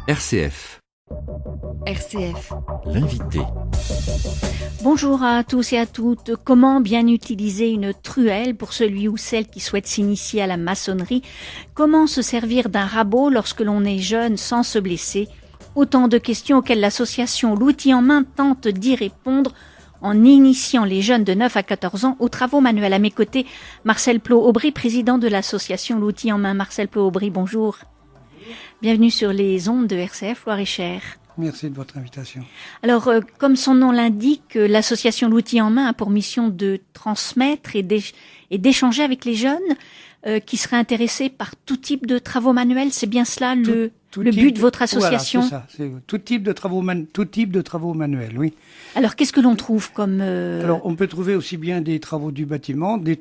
RCF. RCF. L'invité. Bonjour à tous et à toutes. Comment bien utiliser une truelle pour celui ou celle qui souhaite s'initier à la maçonnerie? Comment se servir d'un rabot lorsque l'on est jeune sans se blesser? Autant de questions auxquelles l'association L'Outil en Main tente d'y répondre en initiant les jeunes de 9 à 14 ans aux travaux manuels. À mes côtés, Marcel Plot-Aubry, président de l'association L'Outil en Main. Marcel Plot-Aubry, bonjour. Bienvenue sur les ondes de RCF Loir-et-Cher. Merci de votre invitation. Alors, comme son nom l'indique, l'association L'Outil en Main a pour mission de transmettre et d'échanger avec les jeunes qui seraient intéressés par tout type de travaux manuels. C'est bien cela le but de votre association? Voilà, c'est ça. C'est tout type de travaux manuels, oui. Alors, qu'est-ce que l'on trouve comme... Alors, on peut trouver aussi bien des travaux du bâtiment, des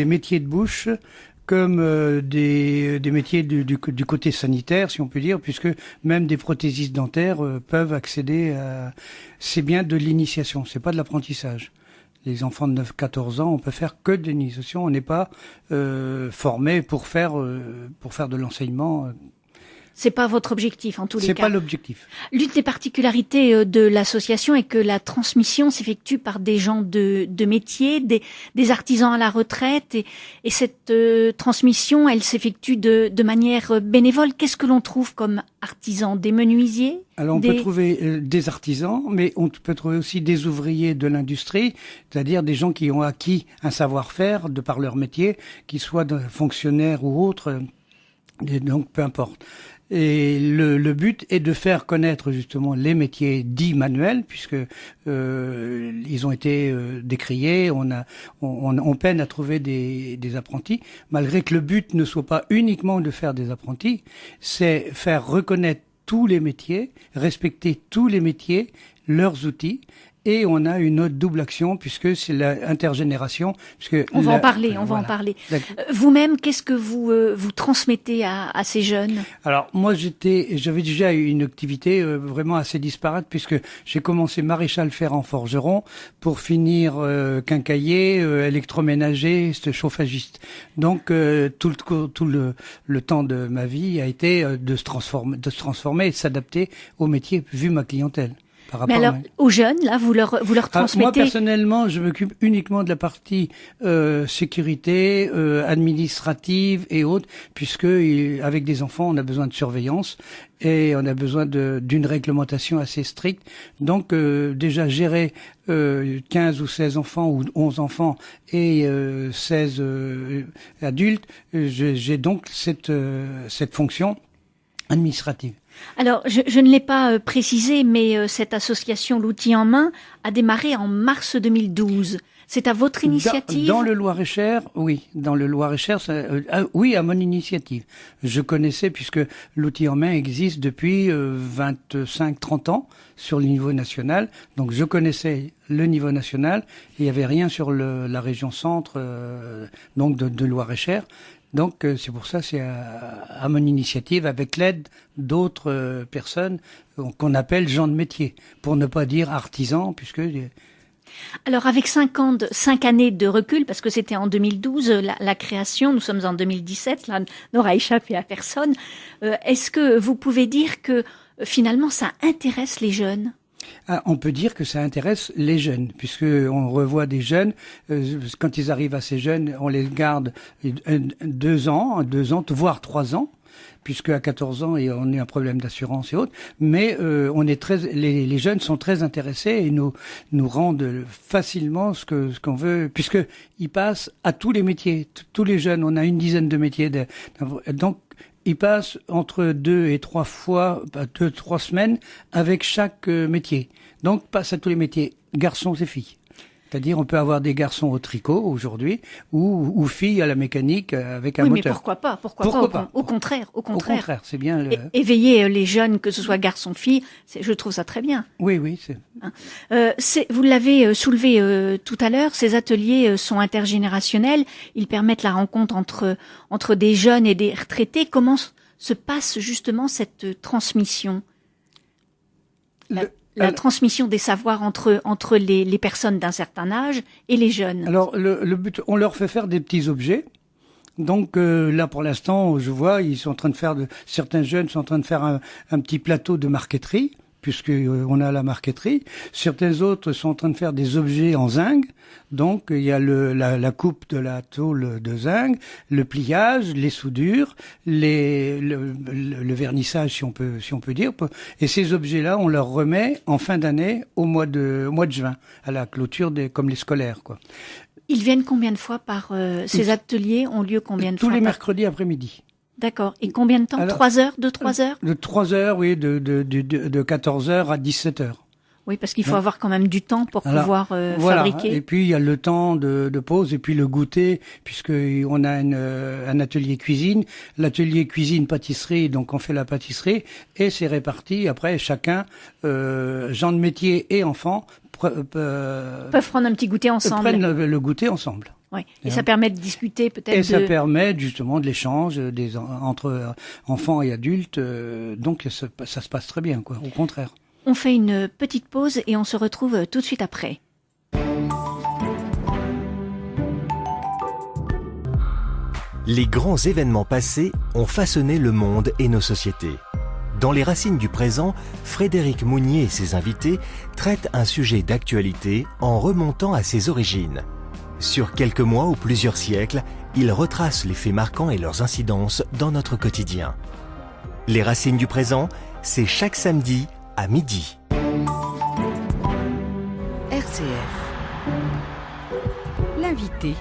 métiers de bouche, comme des métiers du côté sanitaire, si on peut dire, puisque même des prothésistes dentaires peuvent accéder à... C'est bien de l'initiation, c'est pas de l'apprentissage. Les enfants de 9-14 ans, on peut faire que de l'initiation, on n'est pas formé pour faire de l'enseignement. C'est pas votre objectif, en tous les cas. C'est pas l'objectif. L'une des particularités de l'association est que la transmission s'effectue par des gens de métier, des artisans à la retraite, et cette transmission, elle s'effectue de manière bénévole. Qu'est-ce que l'on trouve comme artisans? Des menuisiers? Alors on peut trouver des artisans, mais on peut trouver aussi des ouvriers de l'industrie, c'est-à-dire des gens qui ont acquis un savoir-faire de par leur métier, qu'ils soient fonctionnaires ou autres, et donc peu importe. Et le but est de faire connaître justement les métiers dits manuels, puisque ils ont été décriés. On peine à trouver des apprentis, malgré que le but ne soit pas uniquement de faire des apprentis, c'est faire reconnaître tous les métiers, respecter tous les métiers, leurs outils. Et on a une autre double action puisque c'est l'intergénération. On va en parler. Vous-même, qu'est-ce que vous transmettez à ces jeunes? Alors moi, j'avais déjà eu une activité vraiment assez disparate puisque j'ai commencé maréchal ferrant forgeron pour finir quincaillier, électroménager, chauffagiste. Donc tout le temps de ma vie a été de se transformer et de s'adapter au métier vu ma clientèle. Mais alors, aux jeunes, là, vous leur transmettez... Moi, personnellement, je m'occupe uniquement de la partie sécurité, administrative et autres, puisque avec des enfants, on a besoin de surveillance et on a besoin d'une réglementation assez stricte. Donc, déjà, gérer 15 ou 16 enfants ou 11 enfants et 16 adultes, j'ai donc cette fonction administrative. Alors, je ne l'ai pas précisé, mais cette association L'Outil en Main a démarré en mars 2012. C'est à votre initiative? Dans le Loir-et-Cher, oui. Dans le Loir-et-Cher, oui, à mon initiative. Je connaissais, puisque L'Outil en Main existe depuis 25-30 ans sur le niveau national. Donc, je connaissais le niveau national. Il n'y avait rien sur la région centre, donc de Loir-et-Cher. Donc c'est pour ça, c'est à mon initiative, avec l'aide d'autres personnes qu'on appelle gens de métier, pour ne pas dire artisans, puisque... Alors avec 5 années de recul, parce que c'était en 2012 la création, nous sommes en 2017, là n'aura échappé à personne, est-ce que vous pouvez dire que finalement ça intéresse les jeunes? On peut dire que ça intéresse les jeunes, puisque on revoit des jeunes, quand ils arrivent assez jeunes, on les garde 2 ans, voire 3 ans, puisque à 14 ans, on a un problème d'assurance et autres, mais les jeunes sont très intéressés et nous rendent facilement ce qu'on veut, puisque ils passent à tous les métiers, tous les jeunes, on a une dizaine de métiers, donc ils passent entre 2 et 3 semaines avec chaque métier. Donc, passent à tous les métiers, garçons et filles. C'est-à-dire, on peut avoir des garçons au tricot aujourd'hui, ou filles à la mécanique avec un moteur. Oui, mais pourquoi pas? Pourquoi pas? Au contraire. Au contraire, c'est bien. Éveiller les jeunes, que ce soit garçons, filles, je trouve ça très bien. Oui. Vous l'avez soulevé tout à l'heure, ces ateliers sont intergénérationnels. Ils permettent la rencontre entre des jeunes et des retraités. Comment se passe justement cette transmission? La transmission des savoirs entre les personnes d'un certain âge et les jeunes. Alors, le but, on leur fait faire des petits objets Donc là, pour l'instant, je vois, certains jeunes sont en train de faire un petit plateau de marqueterie, puisque on a la marqueterie. Certains autres sont en train de faire des objets en zinc. Donc il y a la coupe de la tôle de zinc, le pliage, les soudures, le vernissage, si on peut dire. Et ces objets-là, on leur remet en fin d'année au mois de juin, à la clôture comme les scolaires, quoi. Ils viennent combien de fois par ces ateliers ont lieu combien de fois Tous les mercredis après-midi. D'accord. Et combien de temps? 3 heures? De 3 heures? De 3 heures, oui, de 14 heures à 17 heures. Oui, parce qu'il faut avoir quand même du temps pour pouvoir voilà. fabriquer. Et puis il y a le temps de pause et puis le goûter, puisque on a un atelier cuisine, l'atelier cuisine pâtisserie, donc on fait la pâtisserie et c'est réparti. Après chacun, gens de métier et enfants peuvent prendre un petit goûter ensemble. Prennent le goûter ensemble. Oui. Et ça permet de discuter peut-être. Et ça permet justement de l'échange entre enfants et adultes. Donc ça se passe très bien, quoi. Au contraire. On fait une petite pause et on se retrouve tout de suite après. Les grands événements passés ont façonné le monde et nos sociétés. Dans Les Racines du présent, Frédéric Mounier et ses invités traitent un sujet d'actualité en remontant à ses origines. Sur quelques mois ou plusieurs siècles, ils retracent les faits marquants et leurs incidences dans notre quotidien. Les Racines du présent, c'est chaque samedi à midi. RCF. L'invité.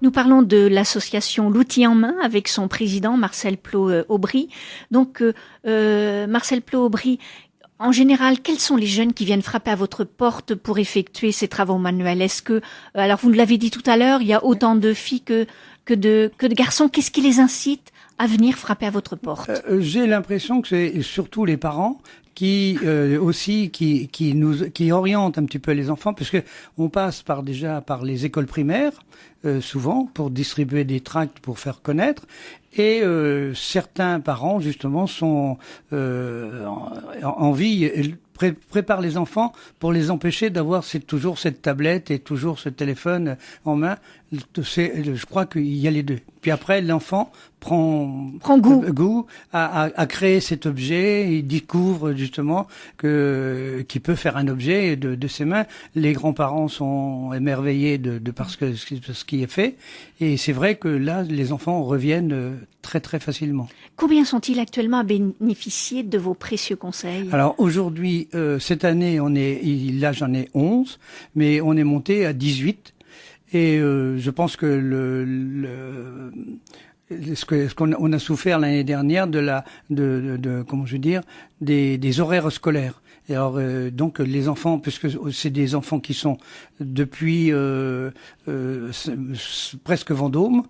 Nous parlons de l'association L'Outil en main avec son président Marcel Plot-Aubry. Donc, Marcel Plot-Aubry, en général, quels sont les jeunes qui viennent frapper à votre porte pour effectuer ces travaux manuels? Est-ce que, alors vous nous l'avez dit tout à l'heure, il y a autant de filles que de garçons. Qu'est-ce qui les incite à venir frapper à votre porte? J'ai l'impression que c'est surtout les parents qui orientent un petit peu les enfants, puisque on passe par les écoles primaires souvent pour distribuer des tracts pour faire connaître, et certains parents justement sont préparent les enfants pour les empêcher d'avoir toujours cette tablette et toujours ce téléphone en main. Je crois qu'il y a les deux. Puis après, l'enfant prend goût à créer cet objet. Il découvre justement qu'il peut faire un objet de ses mains. Les grands-parents sont émerveillés par ce qui est fait. Et c'est vrai que là, les enfants reviennent très très facilement. Combien sont-ils actuellement à bénéficier de vos précieux conseils? Alors aujourd'hui, cette année, là j'en ai 11, mais on est monté à 18. Et je pense que ce qu'on a souffert l'année dernière des horaires scolaires. Et alors donc les enfants, puisque c'est des enfants qui sont depuis presque Vendôme,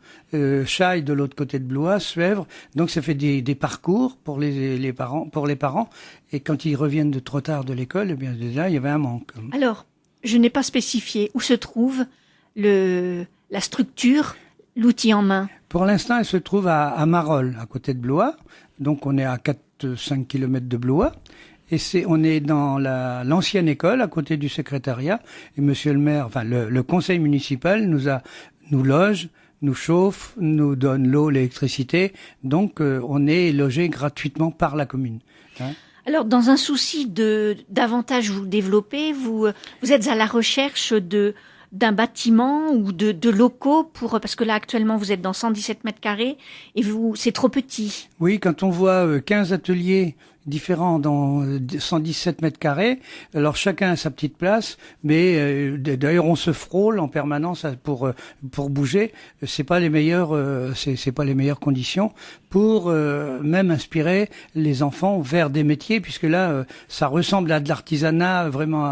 Chaille de l'autre côté de Blois, Suèvre, donc ça fait des parcours pour les parents. Et quand ils reviennent de trop tard de l'école, eh bien déjà il y avait un manque. Alors, je n'ai pas spécifié où se trouve la structure, l'outil en main. Pour l'instant, elle se trouve à Marolles, à côté de Blois. Donc on est à 4-5 kilomètres de Blois. Et on est dans l'ancienne école, à côté du secrétariat. Et monsieur le maire, enfin le conseil municipal nous loge, nous chauffe, nous donne l'eau, l'électricité. Donc on est logé gratuitement par la commune. Alors, dans un souci davantage vous développer, vous êtes à la recherche d'un bâtiment ou de locaux parce que là actuellement vous êtes dans 117 mètres carrés et c'est trop petit. Oui, quand on voit 15 ateliers différents dans 117 mètres carrés, alors chacun a sa petite place, mais d'ailleurs on se frôle en permanence pour bouger. C'est pas les meilleures conditions pour même inspirer les enfants vers des métiers, puisque là ça ressemble à de l'artisanat vraiment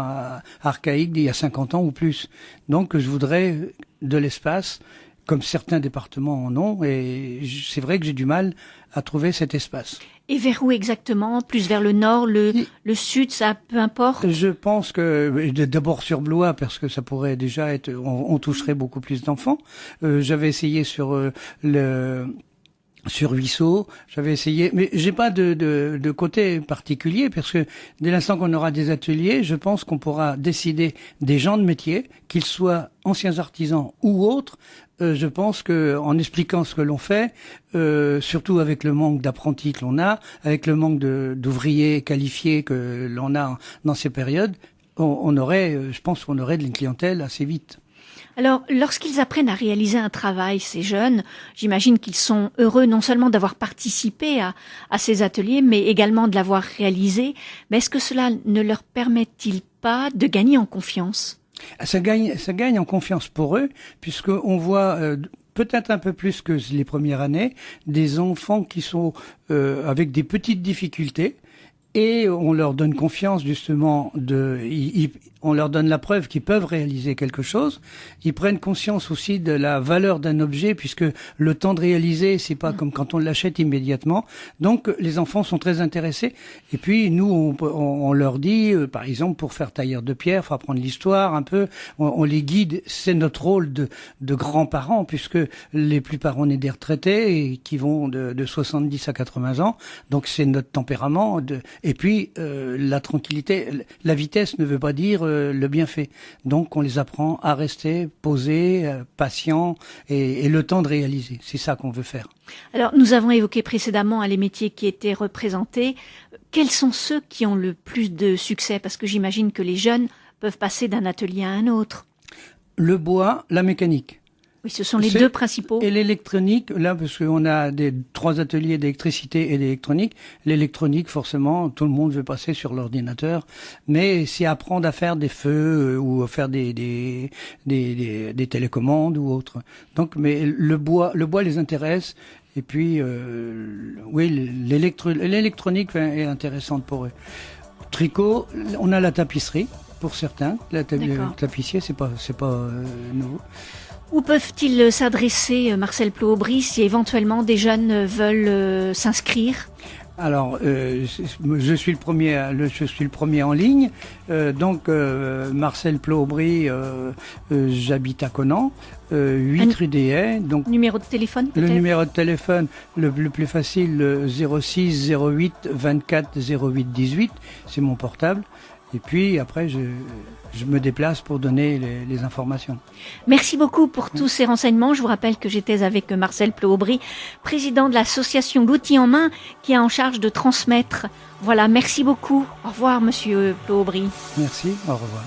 archaïque d'il y a 50 ans ou plus. Donc je voudrais de l'espace, comme certains départements en ont, et c'est vrai que j'ai du mal à trouver cet espace. Et vers où exactement? Plus vers le nord, le sud, ça peu importe? Je pense que d'abord sur Blois, parce que ça pourrait déjà on toucherait beaucoup plus d'enfants. J'avais essayé sur sur ruisseau, j'avais essayé, mais j'ai pas de côté particulier parce que dès l'instant qu'on aura des ateliers, je pense qu'on pourra décider des gens de métier, qu'ils soient anciens artisans ou autres. Je pense que en expliquant ce que l'on fait, surtout avec le manque d'apprentis que l'on a, avec le manque d'ouvriers qualifiés que l'on a dans ces périodes, on aurait, je pense qu'on aurait de une clientèle assez vite. Alors, lorsqu'ils apprennent à réaliser un travail, ces jeunes, j'imagine qu'ils sont heureux non seulement d'avoir participé à ces ateliers, mais également de l'avoir réalisé. Mais est-ce que cela ne leur permet-il pas de gagner en confiance ? Ça gagne en confiance pour eux, puisqu'on voit peut-être un peu plus que les premières années, des enfants qui sont avec des petites difficultés, et on leur donne confiance justement on leur donne la preuve qu'ils peuvent réaliser quelque chose. Ils prennent conscience aussi de la valeur d'un objet, puisque le temps de réaliser, c'est pas comme quand on l'achète immédiatement. Donc les enfants sont très intéressés. Et puis nous, on leur dit, par exemple, pour faire tailleur de pierre, faut apprendre l'histoire un peu. On les guide. C'est notre rôle de grands-parents, puisque les plupart on est des retraités et qui vont de 70 à 80 ans. Donc c'est notre tempérament. Et puis la tranquillité, la vitesse ne veut pas dire le bienfait. Donc on les apprend à rester posés, patients et le temps de réaliser. C'est ça qu'on veut faire. Alors nous avons évoqué précédemment les métiers qui étaient représentés. Quels sont ceux qui ont le plus de succès ? Parce que j'imagine que les jeunes peuvent passer d'un atelier à un autre. Le bois, la mécanique. Oui, ce sont les deux principaux. Et l'électronique, là, parce qu'on a 3 ateliers d'électricité et d'électronique. L'électronique, forcément, tout le monde veut passer sur l'ordinateur. Mais c'est apprendre à faire des feux ou à faire des télécommandes ou autre. Donc, mais le bois les intéresse. Et puis, oui, l'électronique est intéressante pour eux. Tricot, on a la tapisserie pour certains. Le tapissier, c'est pas nouveau. Où peuvent-ils s'adresser, Marcel Plot-Aubry, si éventuellement des jeunes veulent s'inscrire ? Alors, je suis le premier en ligne. Donc, Marcel Plot-Aubry, j'habite à Conan, 8 rue des Haies. Donc, numéro de téléphone peut-être ? Le numéro de téléphone, le plus facile, le 06 08 24 08 18, c'est mon portable. Et puis après, je me déplace pour donner les informations. Merci beaucoup pour tous ces renseignements. Je vous rappelle que j'étais avec Marcel Plot-Aubry, président de l'association L'Outil en Main, qui est en charge de transmettre. Voilà, merci beaucoup. Au revoir, monsieur Plot-Aubry. Merci, au revoir.